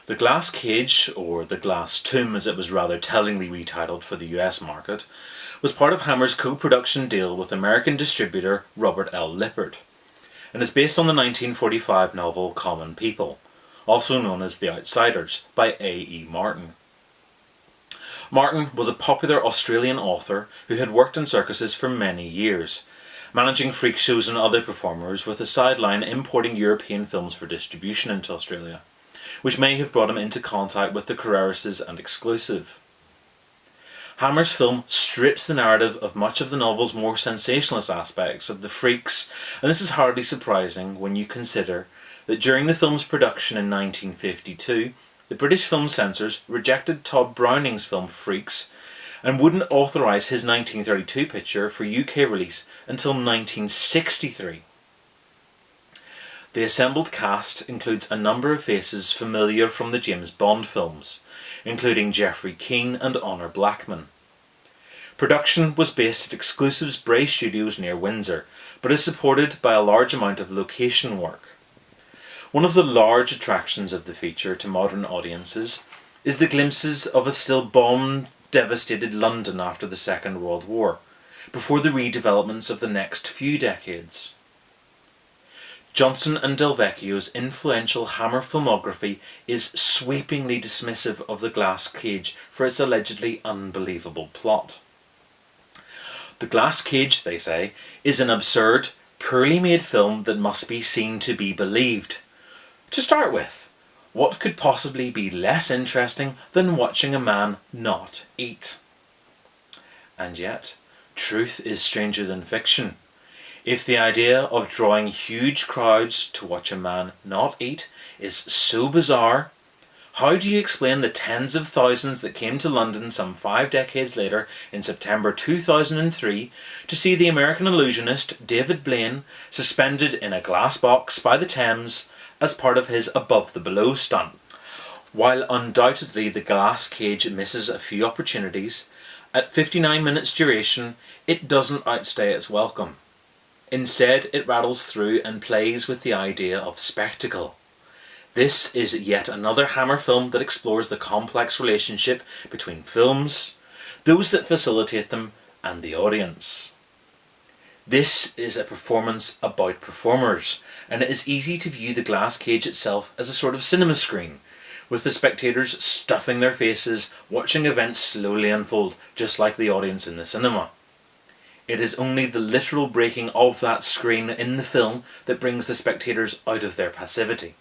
The Glass Cage, or The Glass Tomb as it was rather tellingly retitled for the US market, was part of Hammer's co-production deal with American distributor Robert L. Lippert, and is based on the 1945 novel Common People, also known as The Outsiders, by A.E. Martin. Martin was a popular Australian author who had worked in circuses for many years, managing freak shows and other performers with a sideline importing European films for distribution into Australia, which may have brought him into contact with the Carreras and Exclusive. Hammer's film strips the narrative of much of the novel's more sensationalist aspects of the freaks, and this is hardly surprising when you consider that during the film's production in 1952, the British film censors rejected Todd Browning's film Freaks and wouldn't authorise his 1932 picture for UK release until 1963. The assembled cast includes a number of faces familiar from the James Bond films, including Jeffrey Keane and Honor Blackman. Production was based at Exclusive's Bray Studios near Windsor, but is supported by a large amount of location work. One of the large attractions of the feature to modern audiences is the glimpses of a still bomb-devastated London after the Second World War, before the redevelopments of the next few decades. Johnson and Del Vecchio's influential Hammer filmography is sweepingly dismissive of The Glass Cage for its allegedly unbelievable plot. The Glass Cage, they say, is an absurd, poorly made film that must be seen to be believed. To start with, what could possibly be less interesting than watching a man not eat? And yet, truth is stranger than fiction. If the idea of drawing huge crowds to watch a man not eat is so bizarre, how do you explain the tens of thousands that came to London some 5 decades later in September 2003 to see the American illusionist David Blaine suspended in a glass box by the Thames as part of his Above the Below stunt? While undoubtedly The Glass Cage misses a few opportunities, at 59 minutes duration it doesn't outstay its welcome. Instead, it rattles through and plays with the idea of spectacle. This is yet another Hammer film that explores the complex relationship between films, those that facilitate them, and the audience. This is a performance about performers, and it is easy to view The Glass Cage itself as a sort of cinema screen, with the spectators stuffing their faces, watching events slowly unfold, just like the audience in the cinema. It is only the literal breaking of that screen in the film that brings the spectators out of their passivity.